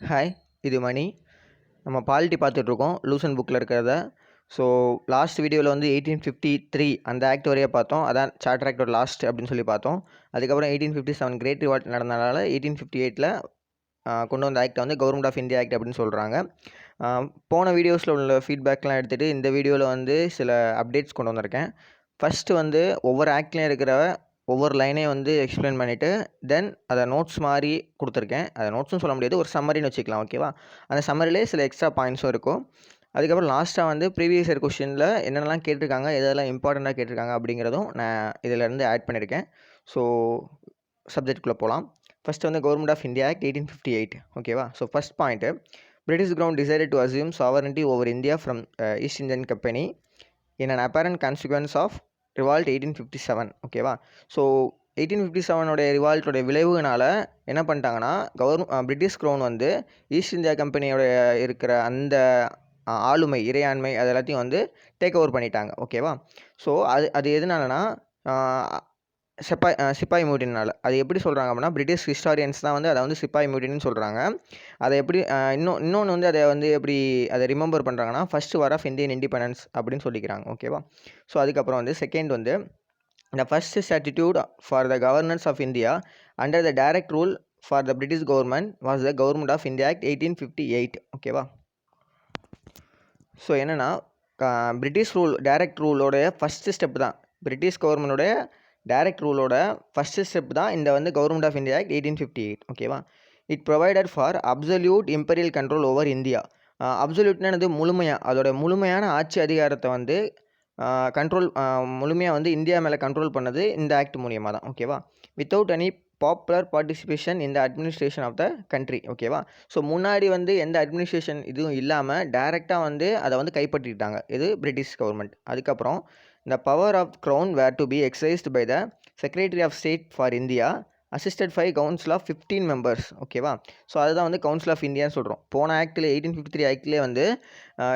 Hi, இது மணி. நம்ம polity பார்த்துட்ருக்கோம் லூசன் புக்கில் இருக்கிறத. ஸோ லாஸ்ட் வீடியோவில் வந்து 1853 அந்த ஆக்ட் வரைய பார்த்தோம். அதான் சார்ட்டர் ஆக்டோட லாஸ்ட் அப்படின்னு சொல்லி பார்த்தோம். அதுக்கப்புறம் 1857 கிரேட் ரிவால்ட் நடந்தனால 1858ல் கொண்டு வந்த ஆக்டை வந்து கவர்மெண்ட் ஆஃப் இந்தியா ஆக்ட் அப்படின்னு சொல்கிறாங்க. போன வீடியோஸில் உள்ள ஃபீட்பேக்லாம் எடுத்துகிட்டு இந்த வீடியோவில் வந்து சில அப்டேட்ஸ் கொண்டு வந்திருக்கேன். ஃபஸ்ட்டு வந்து ஒவ்வொரு ஆக்ட்லேயும் இருக்கிற ஒவ்வொரு லைனையும் வந்து எக்ஸ்பிளைன் பண்ணிவிட்டு தென் அதை நோட்ஸ் மாதிரி கொடுத்துருக்கேன். அதை நோட்ஸ்னு சொல்ல முடியாது, ஒரு சம்மரின்னு வச்சுக்கலாம். ஓகேவா? அந்த சம்மரிலே சில எக்ஸ்ட்ரா பாயிண்ட்ஸும் இருக்கும். அதுக்கப்புறம் லாஸ்ட்டாக வந்து ப்ரீவியஸ் இயர் கொஷினில் என்னென்னலாம் கேட்டிருக்காங்க, எதெல்லாம் இம்பார்ட்டண்ட்டாக கேட்டிருக்காங்க அப்படிங்கிறதும் நான் இதிலேருந்து ஆட் பண்ணியிருக்கேன். ஸோ சப்ஜெக்ட்குள்ளே போகலாம். ஃபஸ்ட்டு வந்து கவர்மெண்ட் ஆஃப் இந்தியா ஆக்ட் 1858. ஓகேவா? So first point, British crown decided to assume sovereignty over India from East Indian company in an apparent consequence of revolt 1857. ஓகேவா? ஸோ 1857 ரிவால்ட்டோடைய விளைவுனால என்ன பண்ணிட்டாங்கன்னா, பிரிட்டிஷ் க்ரௌன் வந்து ஈஸ்ட் இந்தியா கம்பெனியோட இருக்கிற அந்த ஆளுமை, இறையாண்மை அது எல்லாத்தையும் வந்து டேக் ஓவர் பண்ணிட்டாங்க. ஓகேவா? ஸோ அது எதனாலனா சிப்பாய் மூட்டினால. அது எப்படி சொல்கிறாங்க அப்படின்னா, பிரிட்டிஷ் ஹிஸ்டாரியன்ஸ் தான் வந்து அதை வந்து சிப்பாய் மூட்டின்னு சொல்கிறாங்க. அதை எப்படி இன்னொன்று வந்து அதை வந்து எப்படி அதை ரிமெம்பர் பண்ணுறாங்கன்னா, first war of Indian independence அப்படின்னு சொல்லிக்கிறாங்க. ஓகேவா? ஸோ அதுக்கப்புறம் வந்து செகண்ட் வந்து the first statute for the governance of India under the direct rule for the British government was the Government of India Act 1858. ஓகேவா? ஸோ என்னென்னா, British direct ரூலோடைய first step தான், பிரிட்டிஷ் கவர்மெண்டோடைய டைரக்ட் ரூலோட first step தான் இந்த வந்து government of India act 1858. ஓகேவா? It provided for absolute imperial control over India. அப்சல்யூட்னு முழுமையாக, அதோட முழுமையான ஆட்சி அதிகாரத்தை வந்து கண்ட்ரோல் முழுமையாக வந்து இந்தியா மேலே கண்ட்ரோல் பண்ணது இந்த ஆக்ட் மூலியமாக தான். ஓகேவா? வித்தவுட் எனி பாப்புலர் பார்ட்டிசிபேஷன் இந்த அட்மினிஸ்ட்ரேஷன் ஆஃப் த கண்ட்ரி. ஓகேவா? ஸோ முன்னாடி வந்து எந்த அட்மினிஸ்ட்ரேஷன் இதுவும் இல்லாமல் டைரெக்டாக வந்து அதை வந்து கைப்பற்றிட்டாங்க இது பிரிட்டிஷ் கவர்மெண்ட். அதுக்கப்புறம் இந்த power of crown were to be exercised by the secretary of state for India assisted by council of 15 members. ஓகேவா? ஸோ அதுதான் வந்து கவுன்சில் ஆஃப் இந்தியான்னு சொல்கிறோம். போன ஆக்டில் 1853 ஆக்ட்லேயே வந்து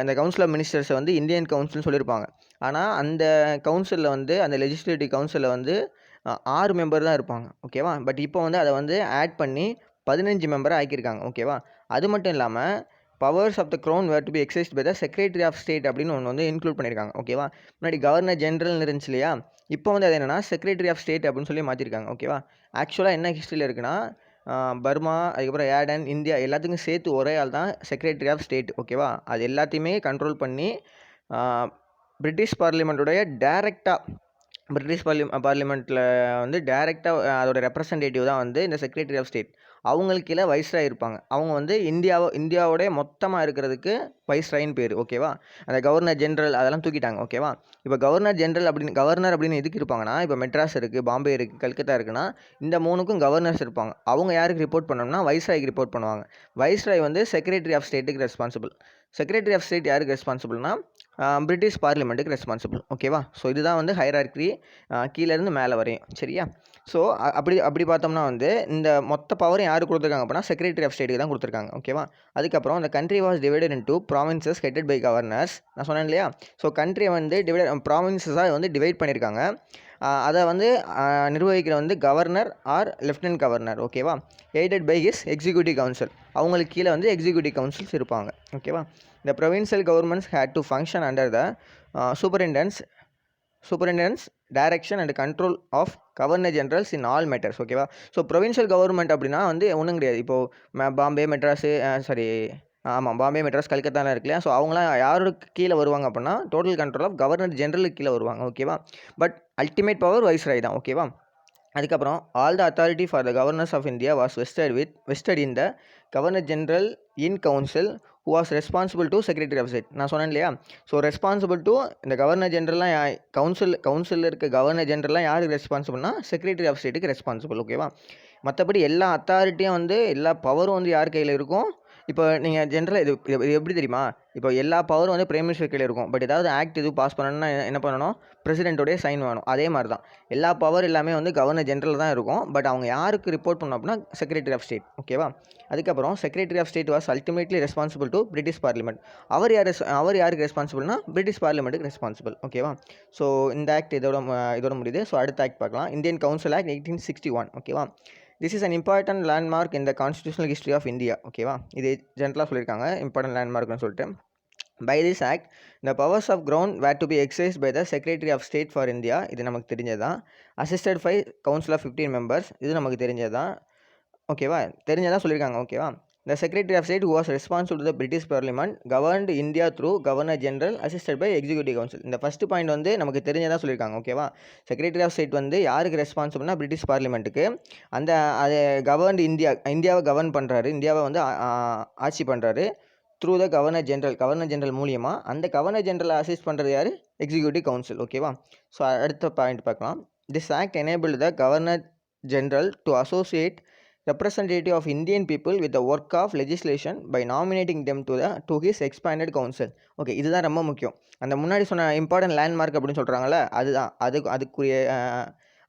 இந்த கவுன்சில் ஆஃப் மினிஸ்டர்ஸை வந்து இந்தியன் கவுன்சில்னு சொல்லியிருப்பாங்க. ஆனால் அந்த கவுன்சிலில் வந்து அந்த லெஜிஸ்லேட்டிவ் கவுன்சிலில் வந்து 6 மெம்பர் தான் இருப்பாங்க. ஓகேவா? பட் இப்போ வந்து அதை வந்து ஆட் பண்ணி 15 மெம்பராக ஆக்கியிருக்காங்க. ஓகேவா? அது மட்டும் இல்லாமல் powers of the crown were to be exercised by the secretary of state அப்படின்னு ஒன்று வந்து இன்க்ளூட் பண்ணியிருக்காங்க. ஓகேவா? முன்னாடி கவர்னர் ஜென்ரல்னு இருந்துச்சு இல்லையா? இப்போ வந்து அது என்னென்னா செக்ரட்டரி ஆஃப் ஸ்டேட் அப்படின்னு சொல்லி மாற்றிருக்காங்க. ஓகேவா? ஆக்சுவலாக என்ன ஹிஸ்ட்ரியில் இருக்குன்னா, பர்மா, அதுக்கப்புறம் ஏடன், இந்தியா எல்லாத்துக்கும் சேர்த்து ஒரே ஆள் தான் செக்ரட்டரி ஆஃப் ஸ்டேட். ஓகேவா? அது எல்லாத்தையுமே கண்ட்ரோல் பண்ணி பிரிட்டிஷ் பார்லிமெண்ட்டுடைய பிரிட்டிஷ் பார்லிமெண்ட்டில் வந்து டைரெக்டாக அதோட ரெப்ரசன்டேட்டிவ் தான் வந்து இந்த செக்ரட்டரி ஆஃப் ஸ்டேட். அவங்களுக்கு கீழே வைஸ்ராய் இருப்பாங்க. அவங்க வந்து இந்தியாவோடைய மொத்தமாக இருக்கிறதுக்கு வைஸ்ராயின்னு பேர். ஓகேவா? அந்த கவர்னர் ஜென்ரல் அதெல்லாம் தூக்கிட்டாங்க. ஓகேவா? இப்போ கவர்னர் அப்படின்னு எதுக்கு இருப்பாங்கன்னா, இப்போ மெட்ராஸ் இருக்குது, பாம்பே இருக்குது, கல்கத்தா இருக்குன்னா இந்த 3க்கும் கவர்னர்ஸ் இருப்பாங்க. அவங்க யாருக்கு ரிப்போர்ட் பண்ணணும்னா வைஸ்ராய்க்கு ரிப்போர்ட் பண்ணுவாங்க. வைஸ்ராய் வந்து செக்ரட்டரி ஆஃப் ஸ்டேட்டுக்கு ரெஸ்பான்சிபிள். செக்ரட்டரி ஆஃப் ஸ்டேட் யாருக்கு ரெஸ்பான்சிபிள்னா பிரிட்டிஷ் பார்லிமெண்ட்டுக்கு ரெஸ்பான்சிபிள். ஓகேவா? ஸோ இதுதான் வந்து ஹைரார்கி கீழேருந்து மேலே வரையும். சரியா? ஸோ அப்படி பார்த்தோம்னா வந்து இந்த மொத்த பவரும் யாருக்கு கொடுத்துருக்காங்க அப்படின்னா செக்ரட்டரி ஆஃப் ஸ்டேட்டுக்கு தான் கொடுத்துருக்காங்க. ஓகேவா? அதுக்கப்புறம் இந்த country was divided into provinces headed by governors. நான் சொன்னேன் இல்லையா? ஸோ கண்ட்ரியை வந்து ப்ராவின்சஸாக வந்து டிவைட் பண்ணியிருக்காங்க. அதை வந்து நிர்வகிக்கிற வந்து கவர்னர் ஆர் லெஃப்டினன்ட் கவர்னர். ஓகேவா? Aided by his executive council. அவங்களுக்கு கீழே வந்து எக்ஸிக்யூட்டிவ் கவுன்சில்ஸ் இருப்பாங்க. ஓகேவா? The provincial governments had to function under the superintendence, direction and control of governor generals in all matters. ஓகேவா? ஸோ ப்ரொவின்ஷியல் கவர்மெண்ட் அப்படின்னா வந்து ஒன்றும் கிடையாது. இப்போது பாம்பே, மெட்ராஸ், கல்கத்தாலாம் இருக்கு இல்லையா? ஸோ அவங்களாம் யாருக்கு கீழே வருவாங்க அப்படின்னா டோட்டல் கண்ட்ரோல் ஆஃப் கவர்னர் ஜென்ரலுக்கு கீழே வருவாங்க. ஓகேவா? பட் அல்டிமேட் பவர் வைஸ்ராய் தான். ஓகேவா? அதுக்கப்புறம் all the authority for the governors of India was vested in the governor general in council who was responsible to secretary of state. நான் சொன்னேன் இல்லையா? So responsible to இந்த கவர்னர் ஜென்ரல்லாம் கவுன்சிலில் இருக்க governor ஜென்ரல்லாம் யாருக்கு ரெஸ்பான்சிபிள்னா செக்ரட்டரி ஆஃப் ஸ்டேட்டுக்கு ரெஸ்பான்சிபிள். ஓகேவா? மற்றபடி எல்லா அத்தாரிட்டியும் வந்து எல்லா பவரும் வந்து யார் கையில் இருக்கும்? இப்போ நீங்கள் ஜென்ரலாக இது எப்படி தெரியுமா? இப்போ எல்லா பவரும் வந்து பிரைம் மினிஸ்டர் கையில் இருக்கும். பட் ஏதாவது ஆக்ட் எதுவும் பாஸ் பண்ணணும்னா என்ன பண்ணணும்? பிரசிடென்ட்டோடைய சைன் வேணும். அதே மாதிரி தான் எல்லா பவர் எல்லாமே வந்து கவர்னர் ஜென்ரல் தான் இருக்கும். பட் அவங்க யாருக்கு ரிப்போர்ட் பண்ணணும் அப்படின்னா செக்ரட்டரி ஆஃப் ஸ்டேட். ஓகேவா? அதுக்கப்புறம் secretary of state was ultimately responsible to British parliament. அவர் யாருக்கு ரெஸ்பான்சிபிள்னா பிரிட்டிஷ் பார்லிமெண்ட்டுக்கு ரெஸ்பான்சிபிள். ஓகேவா? ஸோ இந்த ஆக்ட் இதோட முடியுது. ஸோ அடுத்த ஆக்ட் பார்க்கலாம். Indian council act 1861. ஓகேவா? This is an important landmark in the constitutional history of India. ஓகேவா, இது ஜென்ரலாக சொல்லியிருக்காங்க இம்பார்ட்டன்ட் லேண்ட்மார்க்னு சொல்லிட்டு. By this act the powers of ground were to be exercised by the secretary of state for India, இது நமக்கு தெரிஞ்சது தான். Assisted by council of 15 members, இது நமக்கு தெரிஞ்சது தான். ஓகேவா, தெரிஞ்சதான் சொல்லியிருக்காங்க. ஓகேவா, the secretary of state who was responsible to the British parliament governed India through governor general assisted by executive council. இந்த ஃபஸ்ட் பாயிண்ட் வந்து நமக்கு தெரிஞ்சதான் சொல்லியிருக்காங்க. ஓகேவா, செக்ரட்டரி ஆஃப் ஸ்டேட் வந்து யாருக்கு ரெஸ்பான்சிபிள்னா பிரிட்டிஷ் பார்லிமெண்ட்டுக்கு. அந்த அது கவர்ன்டு இந்தியாவை கவர்ன் பண்ணுறாரு, இந்தியாவை வந்து ஆட்சி பண்ணுறாரு த்ரூ த கவர்னர் ஜெனரல் மூலியமாக. அந்த கவர்னர் ஜெனரலை அசிஸ்ட் பண்ணுறது யார்? Executive council. ஓகேவா, ஸோ அடுத்த பாயிண்ட் பார்க்கலாம். This act enable the governor general to associate representative of Indian people with the work of legislation by nominating them to his expanded council. Okay, இதுதான் ரொம்ப முக்கியம். அந்த முன்னாடி சொன்ன இம்பார்ட்டன்ட் லேண்ட்மார்க் அப்படின்னு சொல்கிறாங்களே, அதுதான் அதுக்குரிய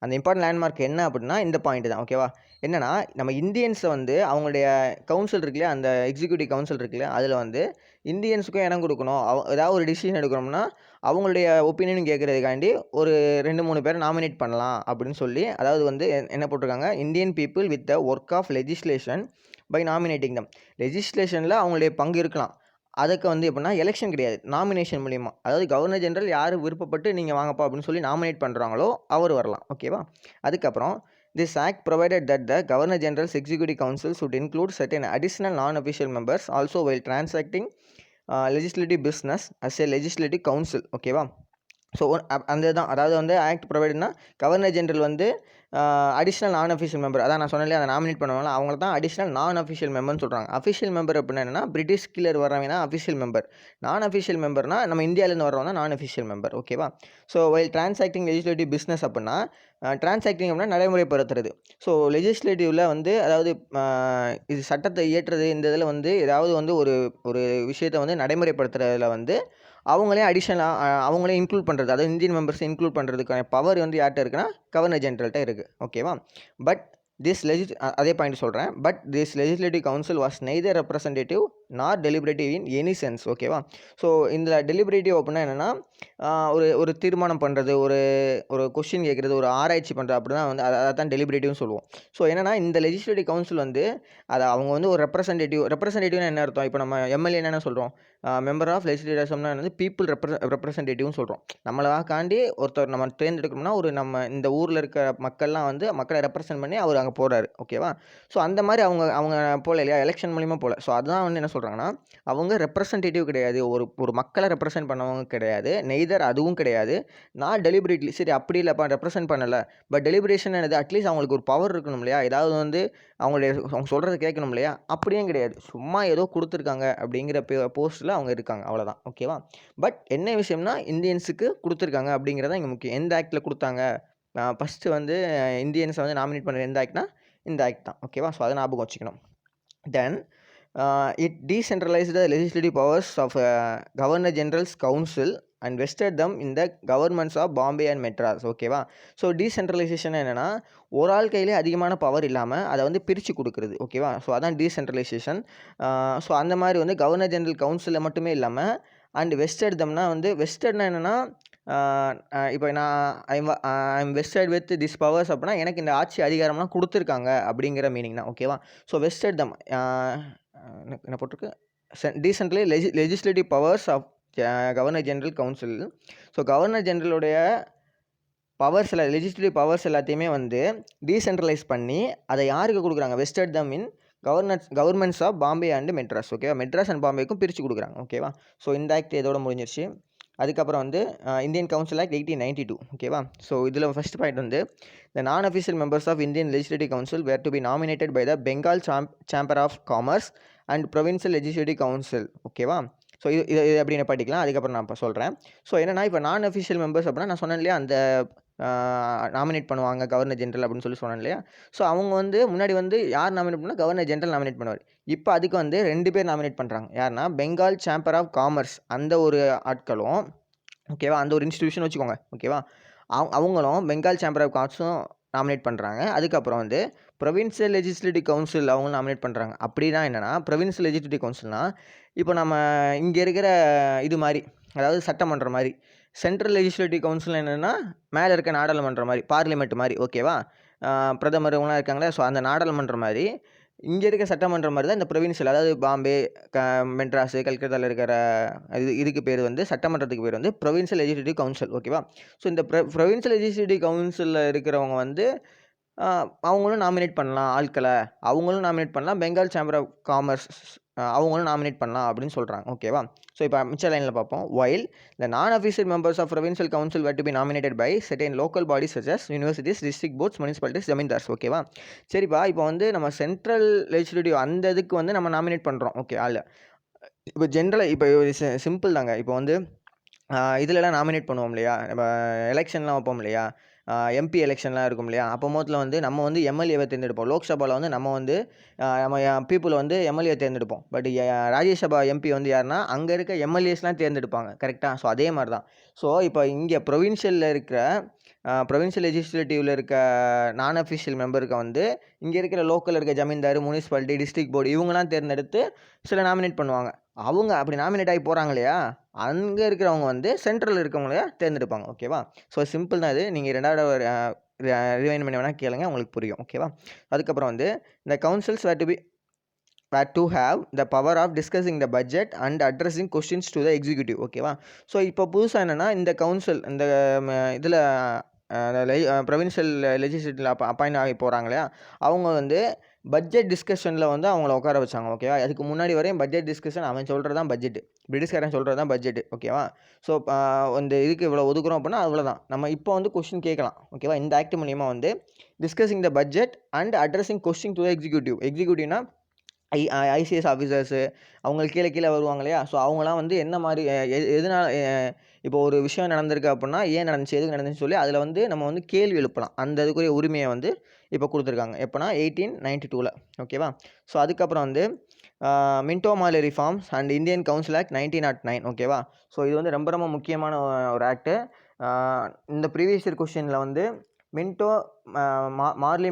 அந்த இம்பார்ட்டன்ட் லேண்ட்மார்க் என்ன அப்படின்னா இந்த பாயிண்ட் தான். ஓகேவா, என்னென்னா நம்ம இந்தியன்ஸை வந்து அவங்களுடைய கவுன்சில் இருக்குல்லையா, அந்த எக்ஸிக்யூட்டிவ் கவுன்சில் இருக்குல்லையா, அதில் வந்து இந்தியன்ஸுக்கும் இடம் கொடுக்கணும். ஏதாவது ஒரு டிசிஷன் எடுக்கணும்னா அவங்களுடைய ஒப்பீனியன் கேட்குறதுக்காண்டி ஒரு 2-3 பேர் நாமினேட் பண்ணலாம் அப்படின்னு சொல்லி, அதாவது வந்து என்ன போட்டிருக்காங்க, Indian people with the work of legislation by nominating them. லெஜிஸ்லேஷனில் அவங்களுடைய பங்கு இருக்கலாம். அதுக்கு வந்து எப்படின்னா எலெக்ஷன் கிடையாது, நாமினேஷன் மூலிமா. அதாவது கவர்னர் ஜெனரல் யார் விருப்பப்பட்டு நீங்கள் வாங்கப்பா அப்படின்னு சொல்லி நாமினேட் பண்ணுறாங்களோ அவர் வரலாம். ஓகேவா, அதுக்கப்புறம் this act provided that the governor general's executive council should include certain additional non-official members also while transacting legislative business as a legislative council. ஓகேவா, ஸோ அந்த தான், அதாவது வந்து ஆக்ட் ப்ரொவைடுனா கவர்னர் ஜெனரல் வந்து அடிஷ்னல் நான் அஃபிஷியல் மெம்பர், அதான் நான் சொன்னாலே அதை நாமினேட் பண்ணுவாங்களா, அவங்கள தான் அடிஷ்னல் நான் அஃபிஷியல் மெம்பர்னு சொல்கிறாங்க. அஃபிஷியல் மெம்பர் அப்படின்னா என்னென்னா பிரிட்டிஷ் கீழே வரவங்க தான் அஃபிஷியல் மெம்பர். நான் அஃபிஷியல் மெம்பர்னா நம்ம இந்தியாவிலேருந்து வரவங்க தான் நான் அஃபிஷியல் மெம்பர். ஓகேவா, so while transacting legislative business அப்படின்னா டிரான்சாக்டிங் அப்படின்னா நடைமுறைப்படுத்துறது. ஸோ லெஜிஸ்லேட்டிவில் வந்து அதாவது இது சட்டத்தை இயற்றுறது, இந்த இதில் வந்து ஏதாவது வந்து ஒரு விஷயத்தை வந்து நடைமுறைப்படுத்துறதுல வந்து அவங்களே அடிஷனலாக அவங்களே இன்க்ளூட் பண்ணுறது, அதாவது இந்தியன் மெம்பர்ஸ் இன்க்ளூட் பண்ணுறதுக்கான பவர் வந்து யார்கிட்ட இருக்குன்னா கவர்னர் ஜெனரல்கிட்ட இருக்குது. ஓகேவா, பட் அதே பாயிண்ட் சொல்கிறேன். But this legislative council was neither representative not deliberative in any sense. ஓகேவா, ஸோ இந்த டெலிபரேட்டிவ் அப்படின்னா என்னென்னா ஒரு தீர்மானம் பண்ணுறது, ஒரு கொஸ்டின் கேட்குறது, ஒரு ஆராய்ச்சி பண்ணுறது, அப்படி தான் வந்து அதை தான் டெலிபரேட்டிவ்னு சொல்லுவோம். ஸோ என்னென்னா இந்த லெஜிஸ்லேட்டிவ் கவுன்சில் வந்து அதை அவங்க வந்து ஒரு ரெப்ரசன்டேட்டிவ்னா என்ன அர்த்தம்? இப்போ நம்ம எம்எல்ஏ என்ன சொல்கிறோம், மெம்பர் ஆஃப் லெஜிஸ்லேட்டிவ் அசம்பிளி வந்து பீப்புள் ரெப்ரசன்டேட்டிவ்னு சொல்கிறோம். நம்மளாக்காண்டி ஒருத்தர் நம்ம தேர்ந்தெடுக்கணும்னா நம்ம இந்த ஊரில் இருக்க மக்கள்லாம் வந்து மக்களை ரெப்ரசன்ட் பண்ணி அவர் அங்கே போகிறாரு. ஓகேவா, ஸோ அந்த மாதிரி அவங்க போகல இல்லையா, எலெக்ஷன் மூலிமா போகல. ஸோ அதுதான் வந்து என்ன சொல்கிறாங்கன்னா அவங்க ரெப்ரசன்டேட்டிவ் கிடையாது, ஒரு மக்களை ரெப்ரசன்ட் பண்ணவங்க கிடையாது, நெய்தர் அதுவும் கிடையாது, நான் டெலிபரேட்லி. சரி, அப்படி இல்லைப்பா ரெப்ரசன்ட் பண்ணலை, பட் டெலிபரேஷன் என்னது, அட்லீஸ்ட் அவங்களுக்கு ஒரு பவர் இருக்கணும் இல்லையா, ஏதாவது வந்து அவங்க சொல்கிறத கேட்கணும் இல்லையா, அப்படியும் கிடையாது. சும்மா ஏதோ கொடுத்துருக்காங்க அப்படிங்கிற போஸ்ட்டில் அவங்க இருக்காங்க, அவ்வளோதான். ஓகேவா, பட் என்ன விஷயம்னா இந்தியன்ஸுக்கு கொடுத்துருக்காங்க அப்படிங்கிறதான் இங்கே முக்கியம். எந்த ஆக்டில் கொடுத்தாங்க, ஃபஸ்ட்டு வந்து இந்தியன்ஸை வந்து நாமினேட் பண்ணுற எந்த ஆக்ட்னா இந்த ஆக்ட் தான். ஓகேவா, ஸோ அதை ஞாபகம் வச்சுக்கணும். Then it decentralised the legislative powers of governor general's council and vested them இந்த governments of Bombay and Madras. ஓகேவா, ஸோ டீசென்ட்ரலைசேஷன் என்னென்னா ஒரு ஆள் கையிலே அதிகமான பவர் இல்லாமல் அதை வந்து பிரித்து கொடுக்குறது. ஓகேவா, ஸோ அதான் டீசென்ட்ரலைசேஷன். ஸோ அந்த மாதிரி வந்து கவர்னர் ஜெனரல் கவுன்சிலில் மட்டுமே இல்லாமல் அண்ட் வெஸ்டட் தம்னா வந்து வெஸ்டட்னா என்னென்னா இப்போ I'm vested with this powers அப்படின்னா எனக்கு இந்த ஆட்சி அதிகாரம்லாம் கொடுத்துருக்காங்க அப்படிங்கிற மீனிங் தான். ஓகேவா, ஸோ வெஸ்டட் தம் என்ன போட்டிருக்கு, decently legislative powers of governor general council. So governor ஜெனரலுடைய பவர்ஸ் லெஜிஸ்லேட்டிவ் பவர்ஸ் எல்லாத்தையுமே வந்து டீசென்ட்ரலைஸ் பண்ணி அதை யாருக்கு கொடுக்குறாங்க, vested them in governments of Bombay and Madras. ஓகேவா, மெட்ராஸ் அண்ட் பாம்பேக்கும் பிரித்து கொடுக்குறாங்க. ஓகேவா, ஸோ இந்த ஆக்ட் இதோட முடிஞ்சிருச்சு. அதுக்கப்புறம் வந்து இந்தியன் கவுன்சில் ஆக்ட் 1892. ஓகேவா, ஸோ இதில் ஃபஸ்ட் பாயிண்ட் வந்து the non official members of Indian legislative council were to be nominated by the Bengal chamber of commerce and provincial legislative council. ஓகேவா, ஸோ இது அப்படின்னு படிக்கலாம். அதுக்கப்புறம் நான் இப்போ சொல்கிறேன். ஸோ என்னென்னா இப்போ நான் அஃபிஷியல் மெம்பர்ஸ் அப்படின்னா நான் சொன்னேன் இல்லையா, அந்த நாமினேட் பண்ணுவாங்க கவர்னர் ஜெனரல் அப்படின்னு சொல்லி சொன்னேன் இல்லையா. ஸோ அவங்க வந்து முன்னாடி வந்து யார் நாமினேட் பண்ணால் கவர்னர் ஜெனரல் நாமினேட் பண்ணுவார். இப்போ அதுக்கு வந்து 2 பேர் நாமினேட் பண்ணுறாங்க. யாருன்னா பெங்கால் சேம்பர் ஆஃப் காமர்ஸ் அந்த ஒரு ஆட்களும், ஓகேவா, அந்த ஒரு இன்ஸ்டிடியூஷன் வச்சுக்கோங்க. ஓகேவா, அவங்களும் பெங்கால் சேம்பர் ஆஃப் காமர்ஸும் நாமினேட் பண்ணுறாங்க. அதுக்கப்புறம் வந்து ப்ரொவின்சியல் லெஜிஸ்லேட்டிவ் கவுன்சில் அவங்களும் நாமினேட் பண்ணுறாங்க. அப்படின்னா என்னென்னா ப்ரொவின்சியல் லெஜிஸ்லேட்டிவ் கவுன்சில்னால் இப்போ நம்ம இங்கே இருக்கிற இது மாதிரி, அதாவது சட்டமன்றம் மாதிரி. சென்ட்ரல் லெஜிஸ்லேட்டிவ் கவுன்சில் என்னென்னா மேலே இருக்க நாடாளுமன்றம் மாதிரி, பார்லிமெண்ட் மாதிரி. ஓகேவா, பிரதமர் இவங்களாம் இருக்காங்களே, ஸோ அந்த நாடாளுமன்றம் மாதிரி இங்கே இருக்க சட்டமன்றம் மாதிரி தான் இந்த ப்ரொவின்ஷியல், அதாவது பாம்பே, மெட்ராஸு, கல்கத்தாவில் இருக்கிற இதுக்கு பேர் வந்து சட்டமன்றத்துக்கு பேர் வந்து ப்ரொவின்ஷியல் லெஜிஸ்லேட்டிவ் கவுன்சில். ஓகேவா? ஸோ இந்த ப்ரொவின்ஷியல் லெஜிஸ்லேட்டிவ் கவுன்சிலில் இருக்கிறவங்க வந்து அவங்களும் நாமினேட் பண்ணலாம் ஆட்களை, அவங்களும் நாமினேட் பண்ணலாம். பெங்கால் சேம்பர் ஆஃப் காமர்ஸ் அவங்களும் நாமினேட் பண்ணலாம் அப்படின்னு சொல்கிறாங்க. ஓகேவா? ஸோ இப்போ மிச்ச லைனில் பார்ப்போம். While the non official members of provincial council were to be nominated by certain local bodies such as universities, district boards, municipalities, zamindars. ஓகேவா? சரிப்பா, இப்போ வந்து நம்ம சென்ட்ரல் லெஜிஸ்லேட்டிவ் அந்த இதுக்கு வந்து நம்ம நாமினேட் பண்ணுறோம். ஓகே, ஆள் இப்போ ஜென்ரலாக இப்போ சிம்பிள் தாங்க. இப்போ வந்து இதுலலாம் நாமினேட் பண்ணுவோம் இல்லையா, நம்ம எலெக்ஷன்லாம் வைப்போம் இல்லையா, எம்பி எலெக்ஷன்லாம் இருக்கும் இல்லையா, அப்போ மொதல் வந்து நம்ம வந்து எம்எல்ஏவை தேர்ந்தெடுப்போம். லோக்சபாவில் வந்து நம்ம வந்து நம்ம பீப்புளை வந்து எம்எல்ஏ தேர்ந்தெடுப்போம். பட் ராஜ்யசபா எம்பி வந்து யாருன்னா அங்கே இருக்க எம்எல்ஏஸ்லாம் தேர்ந்தெடுப்பாங்க. கரெக்டாக? ஸோ அதே மாதிரி தான். ஸோ இப்போ இங்கே ப்ரொவின்ஷியலில் இருக்கிற ப்ரொவின்ஷியல் லெஜிஸ்லேட்டிவில் இருக்க நான் அஃபிஷியல் மெம்பருக்கு வந்து இங்கே இருக்கிற லோக்கலில் இருக்க ஜமீன்தார், முனிசிபாலிட்டி, டிஸ்ட்ரிக்ட் போர்டு இவங்களாம் தேர்ந்தெடுத்து சில நாமினேட் பண்ணுவாங்க. அவங்க அப்படி நாமினேட் ஆகி போகிறாங்க இல்லையா, அங்கே இருக்கிறவங்க வந்து சென்ட்ரலில் இருக்கவங்கள தேர்ந்தெடுப்பாங்க. ஓகேவா? ஸோ சிம்பிள் தான் இது. நீங்கள் ரெண்டாவது ரிவைண்ட் பண்ணி வேணால் கேளுங்க, உங்களுக்கு புரியும். ஓகேவா? அதுக்கப்புறம் வந்து இந்த councils were to have the power of discussing the budget and addressing questions to the executive. ஓகேவா? ஸோ இப்போ புதுசாக என்னென்னா இந்த கவுன்சில் இந்த இதில் ப்ரொவின்ஷியல் லெஜிஸ்லேட்டிவில் அப்பாயிண்ட் ஆகி போகிறாங்க இல்லையா, அவங்க வந்து பட்ஜெட் டிஸ்கஷனில் வந்து அவங்கள உட்கார வச்சாங்க. ஓகேவா? அதுக்கு முன்னாடி வரையும் பட்ஜெட் டிஸ்கஷன் அவன் சொல்கிறது தான் பட்ஜெட்டு, பிரிட்டிஷ்காரன் சொல்கிறது தான் பட்ஜெட்டு. ஓகேவா? ஸோ இந்த இதுக்கு இவ்வளோ ஒதுக்குறோம் அப்படின்னா அவ்வளோதான். நம்ம இப்போ வந்து கொஸ்டின் கேட்கலாம். ஓகேவா? இந்த ஆக்ட் மூலியமாக வந்து discussing the budget and addressing question to the எக்ஸிக்யூட்டிவ்னா ஐசிஎஸ் ஆஃபீஸர்ஸு அவங்களுக்கு கீழே வருவாங்க இல்லையா, ஸோ அவங்களாம் வந்து என்ன மாதிரி எதனால் இப்போ ஒரு விஷயம் நடந்திருக்கு அப்படின்னா ஏன் நடந்துச்சு, எதுக்கு நடந்துச்சுன்னு சொல்லி அதில் வந்து நம்ம வந்து கேள்வி எழுப்பலாம். அந்த இதுக்குரிய உரிமையை வந்து இப்போ கொடுத்துருக்காங்க. எப்போனா 1892. ஓகேவா? ஸோ அதுக்கப்புறம் வந்து Minto Marley reforms and Indian council act 1909. ஓகேவா? ஸோ இது வந்து ரொம்ப ரொம்ப முக்கியமான ஒரு ஆக்ட்டு. இந்த ப்ரீவியஸ் இயர் கொஸ்டினில் வந்து மின்டோ மார்லி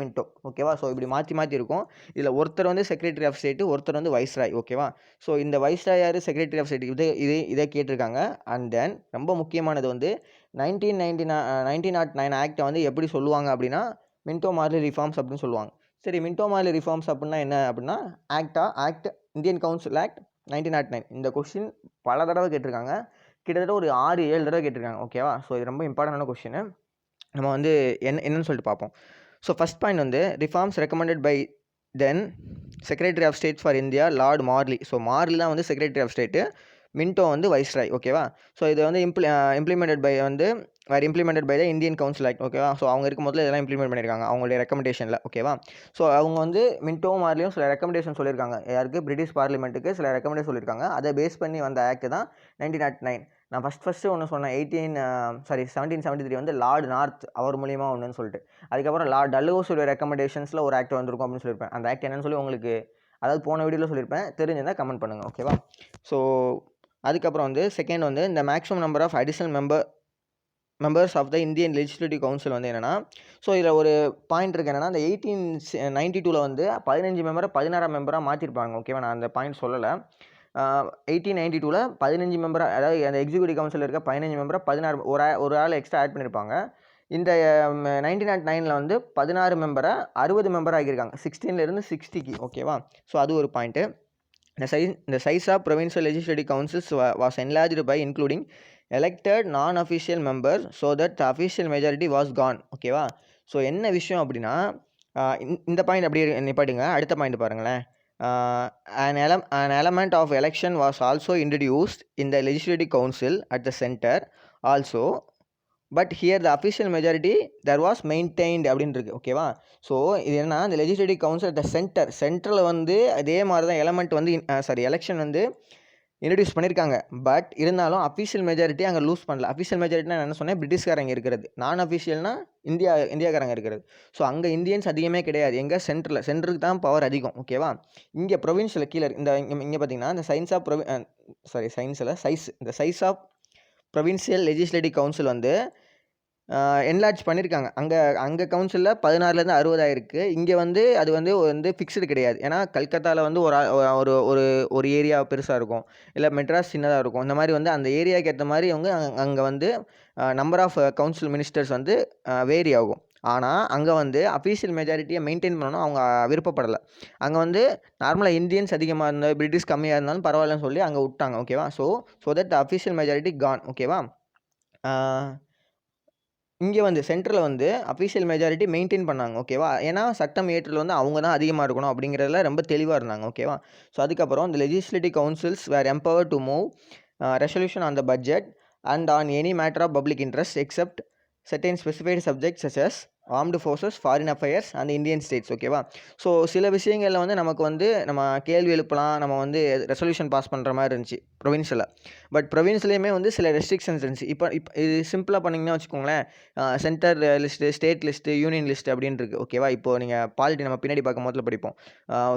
மின்டோ. ஓகேவா? ஸோ இப்படி மாற்றி இருக்கும். இதில் ஒருத்தர் வந்து செக்ரட்டரி ஆஃப் ஸ்டேட்டு, ஒருத்தர் வந்து வைஸ்ராய். ஓகேவா? ஸோ இந்த வைஸ்ராய் யார், செக்ரட்டரி ஆஃப் ஸ்டேட், இதை கேட்டிருக்காங்க. அண்ட் தென் ரொம்ப முக்கியமானது வந்து 1909 ஆக்டை வந்து எப்படி சொல்லுவாங்க அப்படின்னா மின்டோ மார்லி ரிஃபார்ம்ஸ் அப்படின்னு சொல்லுவாங்க. சரி, மின்டோ மார்லி ரிஃபார்ம்ஸ் அப்படின்னா என்ன அப்படின்னா ஆக்ட் இந்தியன் கவுன்சில் ஆக்ட் 1909. இந்த கொஸ்டின் பல தடவை கேட்டிருக்காங்க, கிட்டத்தட்ட ஒரு 6-7 தடவை கேட்டிருக்காங்க. ஓகேவா? ஸோ இது ரொம்ப இம்பார்ட்டண்டான கொஸ்டின். நம்ம வந்து என்னன்னு சொல்லிட்டு பார்ப்போம். ஸோ ஃபஸ்ட் பாயிண்ட் வந்து reforms recommended by then secretary of state for India lord Morley. So Morley தான் வந்து செக்ரட்டரி ஆஃப் ஸ்டேட்டு, மின்டோ வந்து வைஸ்ராய். ஓகேவா? ஸோ இது வந்து implemented by the Indian council act. ஓகேவா? ஸோ அவங்க இருக்கும் போதில் இதெல்லாம் இம்ப்ளிமெண்ட் பண்ணியிருக்காங்க அவங்களுடைய ரெக்கமெண்டேஷனில். ஓகேவா? ஸோ அவங்க வந்து மின்டோ மார்லியும் சில ரெக்கமெண்டேஷன் சொல்லியிருக்காங்க. யாருக்கு? பிரிட்டிஷ் பார்லிமெண்ட்டுக்கு சில ரெக்கமெண்டேஷன் சொல்லியிருக்காங்க. அதை பேஸ் பண்ணி வந்த ஆக்ட் தான் 1909. நான் ஃபஸ்ட்டு ஒன்று சொன்னேன், 1773 வந்து லார்ட் நார்த் அவர் மூலியமாக ஒன்றுன்னு சொல்லிட்டு, அதுக்கப்புறம் லார்ட் டல்ஹௌசியோட ரெக்கமெண்டேஷன்ஸில் ஒரு ஆக்ட் வந்திருக்கும் அப்படின்னு சொல்லியிருப்பேன். அந்த ஆக்ட் என்னன்னு சொல்லி உங்களுக்கு அதாவது போன வீடியோவில் சொல்லியிருப்பேன், தெரிஞ்சிருந்தால் கமெண்ட் பண்ணுங்கள். ஓகேவா? ஸோ அதுக்கப்புறம் வந்து செகண்ட் வந்து இந்த maximum number of additional members of the Indian legislative council வந்து என்னென்னா, ஸோ இதில் ஒரு பாயிண்ட் இருக்குது என்னென்னா, இந்த 1892 வந்து 15 மெம்பரை 16 மெம்பராக மாற்றிருப்பாங்க. ஓகேவா? நான் அந்த பாயிண்ட் சொல்லலை. 1892 15 மெம்பராக, அதாவது அந்த எக்ஸிக்யூட்டிவ் கவுன்சிலில் இருக்க 15 மெம்பரை 16 ஒரு ஆள் எக்ஸ்ட்ரா ஆட் பண்ணியிருப்பாங்க. இந்த 1909 வந்து 16 மெம்பரை 60 மெம்பர் ஆகியிருக்காங்க, 16 60க்கு. ஓகேவா? ஸோ அது ஒரு point. The size of provincial legislative councils was enlarged by including elected non-official members so that the official majority was gone. ஓகேவா? ஸோ என்ன விஷயம் அப்படின்னா, இந்த பாயிண்ட் அப்படியே நிப்பாட்டுங்க. அடுத்த பாயிண்ட் பாருங்களேன். An element of election was also introduced in the legislative council at the center also, but here the official majority there was maintained அப்படின்னு இருக்கு. ஓகேவா? ஸோ இது என்ன, இந்த லெஜிஸ்லேட்டிவ் கவுன்சில் அட் த சென்டரில் வந்து அதே மாதிரி தான் எலமெண்ட் வந்து எலெக்ஷன் வந்து இன்ட்ரடியூஸ் பண்ணியிருக்காங்க. பட் இருந்தாலும் அஃபிஷியல் மெஜாரிட்டி அங்கே லூஸ் பண்ணல. அஃபிஷியல் மெஜாரிட்டினா என்ன சொன்னேன், பிரிட்டிஷ்காரங்க இருக்கிறது. நான் அஃபிஷியல்னா இந்தியாக்காரங்க இருக்கிறது. ஸோ அங்கே இந்தியன்ஸ் அதிகமே கிடையாது. எங்கே? சென்டருக்கு தான் பவர் அதிகம். ஓகேவா? இங்கே ப்ரொவின்ஷியல் கீழே இங்கே பார்த்தீங்கன்னா இந்த size of provincial legislative council வந்து என்லார்ஜ் பண்ணியிருக்காங்க. அங்கே கவுன்சிலில் 16லேருந்து 60 ஆயிருக்கு. இங்கே வந்து அது வந்து ஃபிக்ஸ்டு கிடையாது. ஏன்னா கல்கத்தாவில் வந்து ஒரு ஒரு ஒரு ஏரியா பெருசாக இருக்கும், இல்லை மெட்ராஸ் சின்னதாக இருக்கும். இந்த மாதிரி வந்து அந்த ஏரியாவுக்கு ஏற்ற மாதிரி அவங்க அங்கே வந்து நம்பர் ஆஃப் கவுன்சில் மினிஸ்டர்ஸ் வந்து வேரி ஆகும். ஆனால் அங்கே வந்து அஃபீஷியல் மெஜாரிட்டியை மெயின்டைன் பண்ணணும் அவங்க விருப்பப்படலை. அங்கே வந்து நார்மலாக இந்தியன்ஸ் அதிகமாக இருந்தால் பிரிட்டிஷ் கம்மியாக இருந்தாலும் பரவாயில்லன்னு சொல்லி அங்கே விட்டாங்க. ஓகேவா? So that official majority gone. ஓகேவா? இங்கே வந்து சென்ட்ரலில் வந்து அஃபீஷியல் மெஜாரிட்டி மெயின்டைன் பண்ணாங்க. ஓகேவா? ஏன்னா சட்டம் இயற்றல் வந்து அவங்க தான் அதிகமாக இருக்கணும் அப்படிங்கிறதுல ரொம்ப தெளிவாக இருந்தாங்க. ஓகேவா? ஸோ அதுக்கப்புறம் இந்த legislative councils were empowered to move resolution on the budget and on any matter of public interest except certain specified subjects such as armed forces, foreign affairs and Indian states. ஓகேவா? So சில விஷயங்களில் வந்து நமக்கு வந்து நம்ம கேள்வி எழுப்பலாம், நம்ம வந்து ரெசல்யூஷன் பாஸ் பண்ணுற மாதிரி இருந்துச்சு ப்ரொவின்ஸில். பட் ப்ரொவின்ஸ்லேயுமே வந்து சில ரெஸ்ட்ரிக்ஷன்ஸ் இருந்துச்சு. இப்போ இது சிம்பிளாக பண்ணிங்கன்னா வச்சுக்கோங்களேன், centre list, state list, union list அப்படின்னு இருக்குது. ஓகேவா? இப்போது நீங்கள் பாலிட்டி நம்ம பின்னாடி பார்க்கும் போதில் படிப்போம்.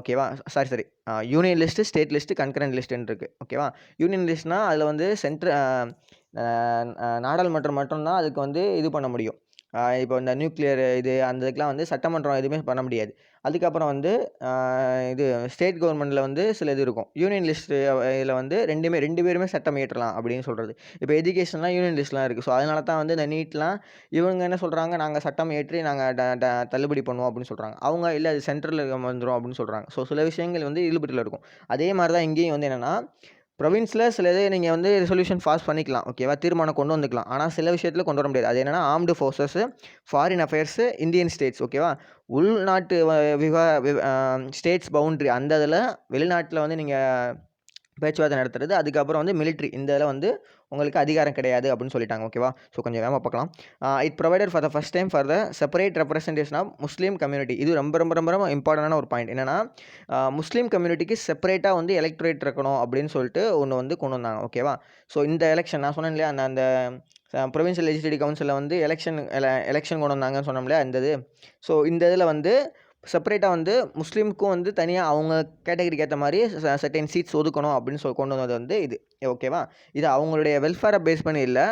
ஓகேவா? Sorry union list, state list, concurrent லிஸ்ட்டுன்னு இருக்குது. ஓகேவா? யூனியன் லிஸ்ட்னால் அதில் வந்து நாடாளுமன்றம் மட்டும்தான் அதுக்கு வந்து இது பண்ண முடியும். இப்போ இந்த நியூக்ளியர் இது அந்த இதுக்கெலாம் வந்து சட்டமன்றம் எதுவுமே பண்ண முடியாது. அதுக்கப்புறம் வந்து இது ஸ்டேட் கவர்மெண்ட்டில் வந்து சில இது இருக்கும். யூனியன் லிஸ்ட்டு இதில் வந்து ரெண்டு பேருமே சட்டம் இயற்றலாம் அப்படின்னு சொல்கிறது. இப்போ எஜுகேஷன்லாம் யூனியன் லிஸ்ட்லாம் இருக்குது. ஸோ அதனால தான் வந்து இந்த நீட்லாம் இவங்க என்ன சொல்கிறாங்க, நாங்கள் சட்டம் ஏற்றி நாங்கள் தள்ளுபடி பண்ணுவோம் அப்படின்னு சொல்கிறாங்க. அவங்க இல்லை அது சென்ட்ரலில் வந்துடும் அப்படின்னு சொல்கிறாங்க. ஸோ சில விஷயங்கள் வந்து இழுபட்டில் இருக்கும். அதே மாதிரி தான் இங்கேயும் வந்து என்னென்னா, ப்ரொவின்ஸில் சில இது நீங்கள் வந்து ரெசல்யூஷன் பாஸ் பண்ணிக்கலாம். ஓகேவா? தீர்மானம் கொண்டு வந்துக்கலாம். ஆனால் சில விஷயத்தில் கொண்டு வர முடியாது. அது என்னென்னா armed forces, foreign affairs, Indian states. ஓகேவா? உள்நாட்டு ஸ்டேட்ஸ் பவுண்ட்ரி அந்த இதில் வெளிநாட்டில் வந்து நீங்கள் பேச்சுவார்த்தை நடத்துறது. அதுக்கப்புறம் வந்து மிலிட்ரி இந்த இதில் வந்து உங்களுக்கு அதிகாரம் கிடையாது அப்படின்னு சொல்லிட்டாங்க. ஓகேவா? ஸோ கொஞ்சம் வேகமாக பார்க்கலாம். It provided for the first time for the separate representation of Muslim community. இது ரொம்ப ரொம்ப ரொம்ப ரொம்ப இம்பார்ட்டண்டான ஒரு பாயிண்ட். என்னென்னா முஸ்லீம் கம்யூனிட்டிக்கு செப்பரேட்டாக வந்து எலக்ட்ரேட் இருக்கணும் அப்படின்னு சொல்லிட்டு ஒன்று வந்து கொண்டு வந்தாங்க. ஓகேவா? ஸோ இந்த எலெக்ஷன் நான் சொன்னேன் இல்லையா, அந்த ப்ரொவின்ஷியல் லெஜிஸ்லேட்டிவ் கவுன்சிலில் வந்து எலெக்ஷன் கொண்டு வந்தாங்கன்னு சொன்னோம் இல்லையா இந்த இது. ஸோ இந்த இதில் வந்து செப்பரேட்டாக வந்து முஸ்லீமுக்கும் வந்து தனியாக அவங்க கேட்டகரிக்கு ஏற்ற மாதிரி சர்டைன் சீட்ஸ் ஒதுக்கணும் அப்படின்னு கொண்டு வந்தது வந்து இது. ஓகேவா? இது அவங்களுடைய வெல்ஃபேரை பேஸ் பண்ணி இல்லை,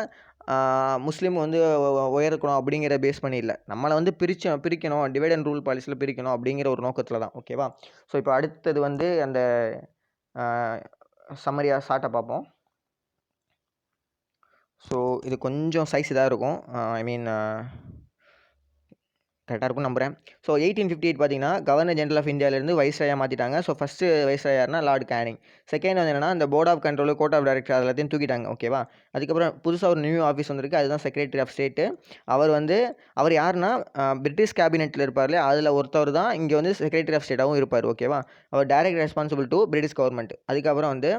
முஸ்லீம் வந்து உயர்க்கணும் அப்படிங்கிற பேஸ் பண்ணி இல்லை, நம்மளை வந்து பிரிக்கணும், டிவைட் அண்ட் ரூல் பாலிசியில் பிரிக்கணும் அப்படிங்கிற ஒரு நோக்கத்தில் தான். ஓகேவா? ஸோ இப்போ அடுத்தது வந்து அந்த சம்மரியாக ஷார்ட்டாக பார்ப்போம். ஸோ இது கொஞ்சம் சைஸ் இதாக இருக்கும். ஐ மீன் கரெக்டாக இருக்கும்னு நம்புகிறேன். ஸோ 1858 பார்த்தீங்கன்னா கவர்னர் ஜெனரல் ஆஃப் இந்தியாவிலேருந்து வைஸ்ராயாக மாற்றிட்டாங்க. ஸோ ஃபஸ்ட்டு வைஸ்ராய் யாருன்னா லார்ட் கேனிங். செகண்ட் வந்து என்னென்னா இந்த board of control, court of director எல்லாத்தையும் தூக்கிட்டாங்க. ஓகேவா? அதுக்கப்புறம் புதுசாக ஒரு நியூ ஆஃபீஸ் வந்திருக்கு, அதுதான் செக்ரட்டரி ஆஃப் ஸ்டேட்டு. அவர் யாருன்னா பிரிட்டிஷ் கேபினெட்டில் இருப்பார் இல்லையா, அதில் ஒருத்தவர் தான் இங்கே வந்து செக்ரட்டரி ஆஃப் ஸ்டேட்டாகவும் இருப்பார். ஓகேவா? அவர் direct responsible to British government. அதுக்கப்புறம் வந்து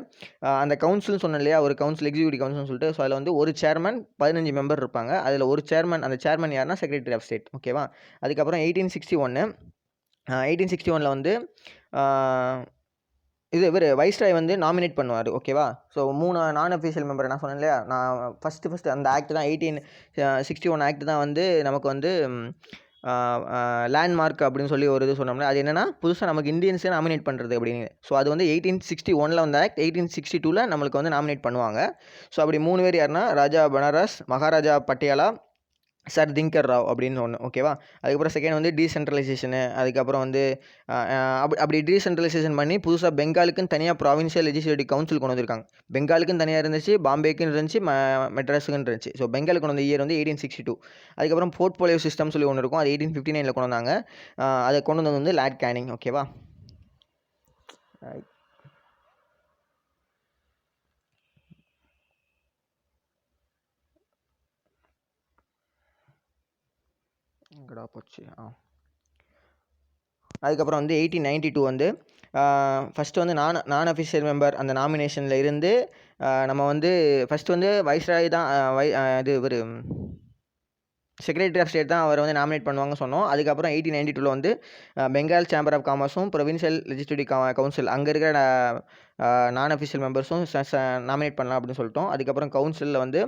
அந்த கவுன்சில்னு சொன்னேன் இல்லையா, ஒரு கவுன்சில் எக்ஸிக்யூட்டிவ் கவுன்சில்னு சொல்லிட்டு. ஸோ அதில் வந்து ஒரு சேர்மன் 15 மெம்பர் இருப்பாங்க. அதில் ஒரு சேர்மன், அந்த சேர்மன் யாருன்னா செக்ரட்டரி ஆஃப் ஸ்டேட். ஓகேவா? அதுக்கப்புறம் 1861 வந்து இவர் வைஸ்ராய் வந்து நாமினேட் பண்ணுவார். ஓகேவா? ஸோ 3 நான் அஃபீஷியல் மெம்பர் நான் சொன்னேன் இல்லையா, நான் ஃபஸ்ட்டு அந்த ஆக்ட் தான் 1861 ஆக்ட் தான் வந்து நமக்கு வந்து லேண்ட்மார்க் அப்படின்னு சொல்லி ஒரு இது சொன்னோம்னா, அது என்னென்னா புதுசாக நமக்கு இந்தியன்ஸே நாமினேட் பண்ணுறது அப்படின்னு. ஸோ அது வந்து 1861 வந்த ஆக்ட் 1862 நம்மளுக்கு வந்து நாமினேட் பண்ணுவாங்க. ஸோ அப்படி 3 பேர் யாருன்னா ராஜா பனாரஸ், மகாராஜா பட்டியாலா, சர் திங்கர் ராவ் அப்படின்னு ஒன்று. ஓகேவா? அதுக்கப்புறம் செகண்ட் வந்து டீசென்ட்ரலைசேஷனு. அதுக்கப்புறம் வந்து அப்படி டீசென்ட்ரலைசேஷன் பண்ணி புதுசாக பெங்காலுக்குன்னு தனியாக ப்ராவின்ஷியல் லெஜிஸ்லேட்டிவ் கவுன்சில் கொண்டு வந்திருக்காங்க. பெங்காலுக்குன்னு தனியாக இருந்துச்சு, பாம்பேக்குன்னு இருந்துச்சு, மெட்ராஸுக்குன்னு இருந்துச்சு. ஸோ பெங்காலுக்கு கொண்டு வந்த இயர் வந்து 1862. அதுக்கப்புறம் போர்ட்ஃபோலியோ சிஸ்டம் சொல்லி ஒன்று இருக்கும், அது 1859 கொண்டு வந்தாங்க. அதை கொண்டு வந்தது வந்து லார்ட் கேனிங். ஓகேவா? போச்சு. அதுக்கப்புறம் வந்து 1892 வந்து ஃபஸ்ட்டு வந்து நான் அஃபிஷியல் மெம்பர் அந்த நாமினேஷனில் இருந்து நம்ம வந்து ஃபஸ்ட்டு வந்து வைஸ்ராய் தான் இவர் செக்ரட்டரி ஆஃப் ஸ்டேட் தான் அவர் வந்து நாமினேட் பண்ணுவாங்க சொன்னோம். அதுக்கப்புறம் 1892 வந்து பெங்கால் சேம்பர் ஆஃப் காமர்ஸும் ப்ரொவின்ஷியல் லெஜிஸ்லேட்டிவ் கவுன்சில் அங்கே இருக்கிற நான் அஃபிஷியல் மெம்பர்ஸும் நாமினேட் பண்ணலாம் அப்படின்னு சொல்லிட்டோம். அதுக்கப்புறம் கவுன்சிலில் வந்து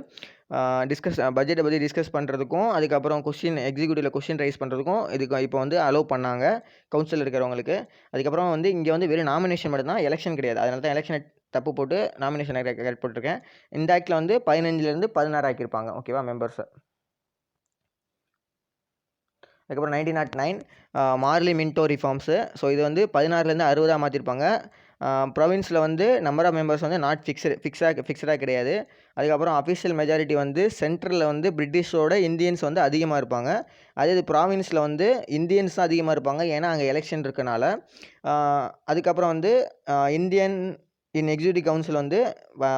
பட்ஜெட்டை பற்றி டிஸ்கஸ் பண்ணுறதுக்கும், அதுக்கப்புறம் எக்ஸிக்யூட்டிவில் கொஸ்டின் ரைஸ் பண்ணுறதுக்கும் இதுக்கு இப்போ வந்து அலோவ் பண்ணாங்க கவுன்சிலில் இருக்கிறவங்களுக்கு. அதுக்கப்புறம் வந்து இங்கே வந்து வெறும் நாமினேஷன் மட்டும்தான், எலெக்ஷன் கிடையாது. அதனால தான் எலெக்ஷனை தப்பு போட்டு நாமினேஷன் கரெக்ட் போட்டிருக்கேன். இந்த ஆக்டில் வந்து 15லேருந்து 16 ஆக்கியிருப்பாங்க. ஓகேவா? மெம்பர்ஸை. அதுக்கப்புறம் 1909 மார்லி மின்டோ ரிஃபார்ம்ஸு. ஸோ இது வந்து 16லேருந்து 60 மாற்றிருப்பாங்க. ப்ரொவின்ஸில் வந்து நம்பர் ஆஃப் மெம்பர்ஸ் வந்து நாட் ஃபிக்ஸடாக கிடையாது. அதுக்கப்புறம் அஃபிஷியல் மெஜாரிட்டி வந்து சென்ட்ரலில் வந்து பிரிட்டிஷோட இந்தியன்ஸ் வந்து அதிகமாக இருப்பாங்க. அதே இது ப்ராவின்ஸில் வந்து இந்தியன்ஸ் தான் அதிகமாக இருப்பாங்க, ஏன்னா அங்கே எலெக்ஷன் இருக்கனால. அதுக்கப்புறம் வந்து இந்தியன் இன் எக்ஸிக்யூட்டிவ் கவுன்சில் வந்து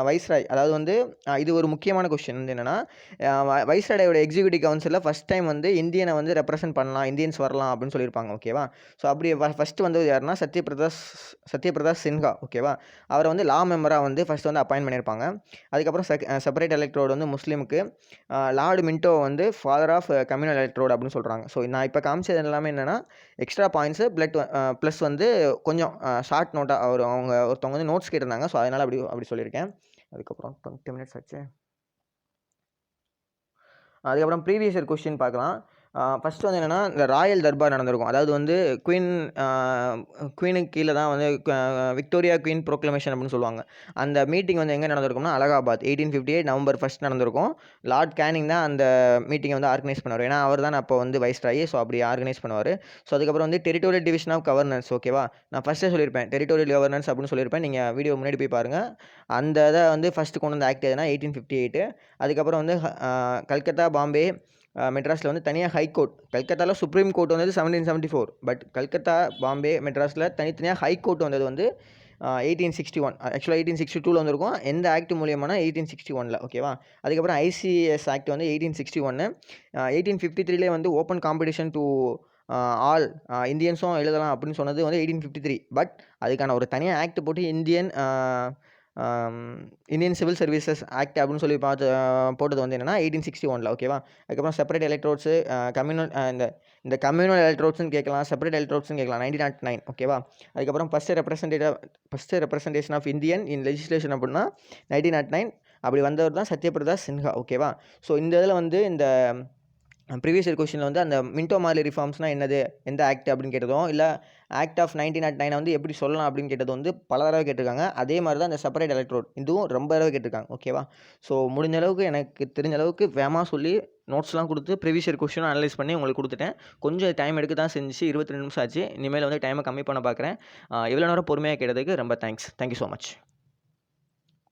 வைஸ்ராய், அதாவது வந்து இது ஒரு முக்கியமான கொஸ்டின் வந்து என்னென்னா, வைஸ்ராயோட எக்ஸிக்யூட்டிவ் கவுன்சிலில் ஃபஸ்ட் டைம் வந்து இந்தியனை வந்து ரெப்ரசென்ட் பண்ணலாம், இந்தியன்ஸ் வரலாம் அப்படின்னு சொல்லியிருப்பாங்க. ஓகேவா? ஸோ அப்படி ஃபஸ்ட்டு வந்து யாருன்னா சத்யபிரதா சின்ஹா. ஓகேவா? அவரை வந்து லா மெம்பராக வந்து ஃபஸ்ட்டு வந்து அப்பாயின்ட் பண்ணியிருப்பாங்க. அதுக்கப்புறம் செப்பரேட் எலக்ட்ரோடு வந்து முஸ்லீமுக்கு, லார்டு மின்டோ வந்து ஃபாதர் ஆஃப் கம்யூனல் எலக்ட்ரோடு அப்படின்னு சொல்கிறாங்க. ஸோ நான் இப்போ காமிச்சது எல்லாமே என்னென்னா எக்ஸ்ட்ரா பாயிண்ட்ஸு ப்ளஸ் வந்து கொஞ்சம் ஷார்ட் நோட்டாக அவங்க ஒருத்தவங்க வந்து நோட்ஸ் கேட்டிருந்தாங்க. ஸோ அதனால் அப்படி சொல்லியிருக்கேன். அதுக்கப்புறம் 20 மினிட்ஸ் ஆச்சு. அதுக்கப்புறம் ப்ரீவியஸ் இயர் கொஸ்டின் பார்க்கலாம். ஃபஸ்ட்டு வந்து என்னென்னா, இந்த ராயல் தர்பார் நடந்திருக்கும். அதாவது வந்து குவீனுக்கு கீழே தான் வந்து விக்டோரியா குவீன் ப்ரோக்ளமேஷன் அப்படின்னு சொல்லுவாங்க. அந்த மீட்டிங் வந்து எங்கே நடந்திருக்கும்னா அலகாபாத் 1858 நவம்பர் 1 நடந்திருக்கும். லார்ட் கேனிங் தான் அந்த மீட்டிங்கை வந்து ஆர்கனைஸ் பண்ணுவார். ஏன்னா அவர் தான் அப்போ வந்து வைஸ்ராயி. ஸோ அப்படி ஆர்கனைஸ் பண்ணுவார். ஸோ அதுக்கப்புறம் வந்து டெரிட்டோரியல் டிவிஷன் ஆஃப் கவர்னன்ஸ். ஓகேவா? நான் ஃபஸ்ட்டே சொல்லியிருப்பேன் டெரிட்டோரியல் கவர்னன்ஸ் அப்படின்னு சொல்லியிருப்பேன். நீங்கள் வீடியோ முன்னாடி போய் பாருங்கள். அந்த இதை வந்து ஃபஸ்ட்டு கொண்டு வந்த ஆக்ட் எதுனா 1858. அதுக்கப்புறம் வந்து கல்கத்தா, பாம்பே, மெட்ராஸில் வந்து தனியாக ஹைகோர்ட். கல்கத்தாவில் சுப்ரீம் கோர்ட் வந்தது 1774. பட் கல்கத்தா, பாம்பே, மெட்ராஸில் தனித்தனியாக ஹைகோர்ட் வந்தது வந்து 1861. ஆக்சுவலாக 1862 வந்திருக்கும். எந்த ஆக்ட் மூலியமான 1861. ஓகேவா? அதுக்கப்புறம் ஐசிஎஸ் ஆக்ட் வந்து 1861. 1853 வந்து ஓப்பன் காம்படிஷன் டு ஆல் இந்தியன்ஸும் எழுதலாம் அப்படின்னு சொன்னது வந்து 1853. பட் அதுக்கான ஒரு தனியாக ஆக்ட் போட்டு இந்தியன் சிவில் சர்வீசஸ் ஆக்ட் அப்படின்னு சொல்லி போட்டது வந்து என்னென்னா 1861. ஓகேவா? அதுக்கப்புறம் செப்பரேட் எலக்ட்ரோட்ஸு, கம்யூனல் இந்த கம்யூனல் எலக்ட்ரோட்ஸ்னு கேட்கலாம், செப்பரேட் எலக்ட்ரோட்ஸ்னு கேட்கலாம். 1909. ஓகேவா? அதுக்கப்புறம் first representation of Indian in legislation அப்படின்னா 1909. அப்படி வந்தவர் தான் சத்யபிரதா சின்ஹா. ஓகேவா? ஸோ இந்த இதில் வந்து இந்த ப்ரீவியஸ் இயர் கொஸ்டினில் வந்து அந்த மின்டோ மார்லி ரிஃபார்ம்ஸ்னால் என்னது, எந்த ஆக்ட் அப்படின்னு கேட்டதும், இல்லை ஆக்ட் ஆஃப் 1909 வந்து எப்படி சொல்லலாம் அப்படின்னு கேட்டது வந்து பல தடவை கேட்டிருக்காங்க. அதே மாதிரி தான் இந்த செப்பரேட் எலக்ட்ரோட் இதுவும் ரொம்ப தடவை கேட்டிருக்காங்க. ஓகேவா? ஸோ முடிஞ்ச அளவுக்கு எனக்கு தெரிஞ்ச அளவுக்கு வேகமாக சொல்லி நோட்ஸ்லாம் கொடுத்து ப்ரீவியஸ் இயர் கொஸ்டினும் அனலைஸ் பண்ணி உங்களுக்கு கொடுத்துட்டேன். கொஞ்சம் டைம் எடுக்க தான் செஞ்சு 22 நிமிஷம் ஆச்சு. இனிமேல் வந்து டைமை கம்மி பண்ண பார்க்குறேன். இவ்வளோ நேரம் பொறுமையாக கேட்டதுக்கு ரொம்ப தேங்க்ஸ். Thank you so much.